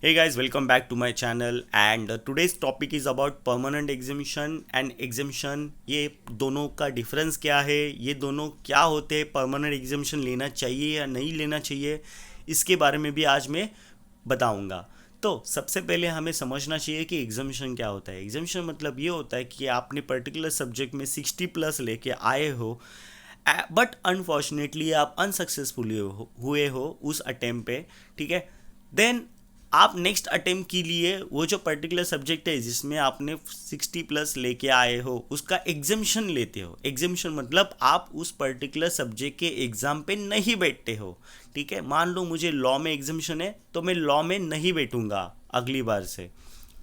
Hey guys, welcome back to my channel and today's topic is about permanent exemption and exemption। ये दोनों का difference क्या है, ये दोनों क्या होते हैं, परमानेंट एग्जामिशन लेना चाहिए या नहीं लेना चाहिए, इसके बारे में भी आज मैं बताऊंगा। तो सबसे पहले हमें समझना चाहिए कि एग्जामिशन क्या होता है। एग्जामिशन मतलब ये होता है कि आपने पर्टिकुलर सब्जेक्ट में 60 प्लस लेके आए हो, बट अनफॉर्चुनेटली आप अनसक्सेसफुल हुए हो उस अटेम्प्ट पे, ठीक है। देन आप नेक्स्ट अटेम्प्ट के लिए वो जो पर्टिकुलर सब्जेक्ट है जिसमें आपने 60 प्लस लेके आए हो उसका एग्जामिशन लेते हो। एग्जामिशन मतलब आप उस पर्टिकुलर सब्जेक्ट के एग्ज़ाम पे नहीं बैठते हो, ठीक है। मान लो मुझे लॉ में एग्जामिशन है तो मैं लॉ में नहीं बैठूंगा अगली बार से,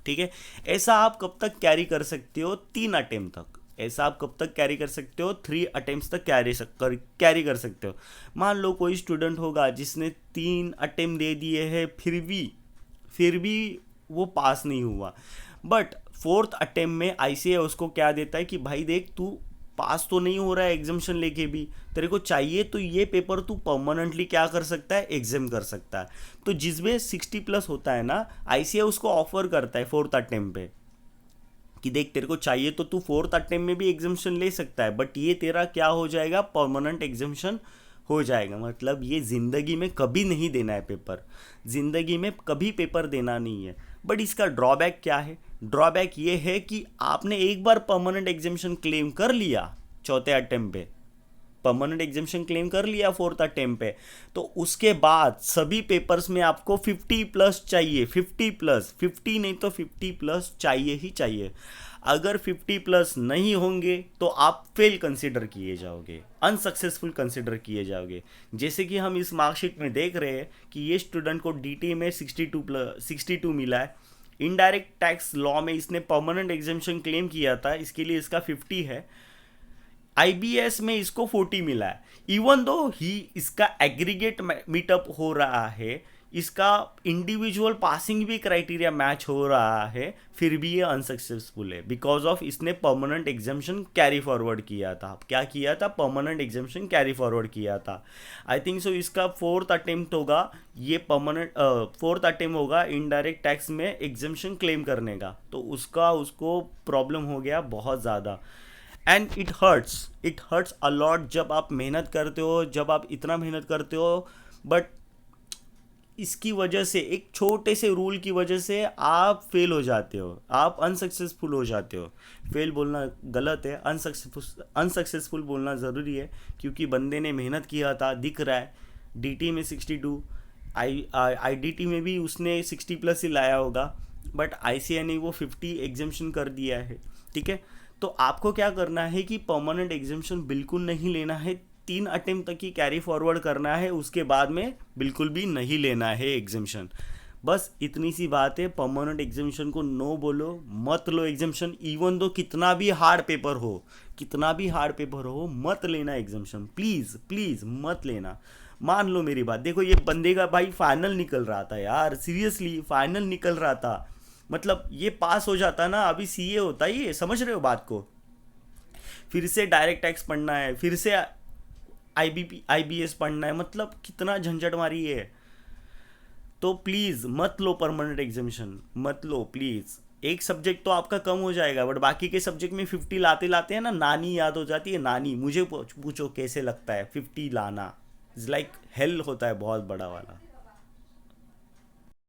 ठीक है। ऐसा आप कब तक कैरी कर सकते हो? 3 अटेम्प्ट तक। ऐसा आप कब तक कैरी कर सकते हो? 3 अटेम्प्ट तक कैरी कर सकते हो। मान लो कोई स्टूडेंट होगा जिसने 3 अटेम्प्ट दे दिए हैं, फिर भी वो पास नहीं हुआ, बट फोर्थ अटेम्प्ट में आईसीए उसको क्या देता है कि भाई देख, तू पास तो नहीं हो रहा है एग्जामिशन लेके भी, तेरे को चाहिए तो ये पेपर तू परमानेंटली क्या कर सकता है, एग्जाम कर सकता है। तो जिसमें 60 प्लस होता है ना, आईसीए उसको ऑफर करता है फोर्थ अटेम्प्ट पे कि देख, तेरे को चाहिए तो तू फोर्थ अटेम्प्ट में भी एग्जामिशन ले सकता है, बट ये तेरा क्या हो जाएगा, परमानेंट एग्जामिशन हो जाएगा। मतलब ये ज़िंदगी में कभी नहीं देना है पेपर, ज़िंदगी में कभी पेपर देना नहीं है। बट इसका ड्रॉबैक क्या है? ड्रॉबैक ये है कि आपने एक बार परमानेंट एग्जामिशन क्लेम कर लिया चौथे अटेम्प्ट पे, परमानेंट एग्जामिशन क्लेम कर लिया फोर्थ अटेम्प्ट पे, तो उसके बाद सभी पेपर्स में आपको 50 प्लस चाहिए। 50 प्लस, 50 नहीं तो 50 प्लस चाहिए ही चाहिए। अगर 50 प्लस नहीं होंगे तो आप फेल कंसिडर किए जाओगे, अनसक्सेसफुल कंसिडर किए जाओगे। जैसे कि हम इस मार्कशीट में देख रहे हैं कि ये स्टूडेंट को डीटी में 62 मिला है। इनडायरेक्ट टैक्स लॉ में इसने परमानेंट एग्जामिशन क्लेम किया था, इसके लिए इसका 50 है। आईबीएस में इसको 40 मिला है। इवन दो ही इसका एग्रीगेट मीटअप हो रहा है, इसका इंडिविजुअल पासिंग भी क्राइटेरिया मैच हो रहा है, फिर भी ये अनसक्सेसफुल है बिकॉज ऑफ इसने परमानेंट एग्जामिशन कैरी फॉरवर्ड किया था। क्या किया था? परमानेंट एग्जामिशन कैरी फॉरवर्ड किया था। आई थिंक सो इसका फोर्थ अटेम्प्ट होगा, ये परमानेंट फोर्थ अटेम्प्ट होगा इनडायरेक्ट टैक्स में एग्जामिशन क्लेम करने का, तो उसको प्रॉब्लम हो गया बहुत ज़्यादा। एंड इट हर्ट्स अलॉट जब आप मेहनत करते हो, जब आप इतना मेहनत करते हो, बट इसकी वजह से, एक छोटे से रूल की वजह से आप फेल हो जाते हो, आप अनसक्सेसफुल हो जाते हो। फेल बोलना गलत है, अनसक्सेसफुल बोलना ज़रूरी है, क्योंकि बंदे ने मेहनत किया था, दिख रहा है। डीटी में 62, आईडीटी में भी उसने 60 प्लस ही लाया होगा, बट आईसीआई ने वो 50 एग्जामिशन कर दिया है, ठीक है। तो आपको क्या करना है कि परमानेंट एग्जामिशन बिल्कुल नहीं लेना है, 3 अटेम्प्ट तक ही कैरी फॉरवर्ड करना है, उसके बाद में बिल्कुल भी नहीं लेना है एग्जामिशन। बस इतनी सी बात है। परमानेंट एग्जामिशन को नो बोलो, मत लो एग्जामिशन। इवन दो कितना भी हार्ड पेपर हो, मत लेना एग्जामिशन, प्लीज़ प्लीज़ मत लेना। मान लो मेरी बात, देखो ये बंदे का भाई फाइनल निकल रहा था यार, सीरियसली फाइनल निकल रहा था। मतलब ये पास हो जाता ना, अभी सीए होता, ये समझ रहे हो बात को। फिर से डायरेक्ट टैक्स पढ़ना है, फिर से आईबीएस पढ़ना है, मतलब कितना झंझट मारी है। तो प्लीज़ मत लो परमानेंट एग्जामिशन, मत लो प्लीज़। एक सब्जेक्ट तो आपका कम हो जाएगा, बट बाकी के सब्जेक्ट में 50 लाते लाते हैं ना, नानी याद हो जाती है। नानी, मुझे पूछो कैसे लगता है 50 लाना, इज लाइक हेल होता है बहुत बड़ा वाला।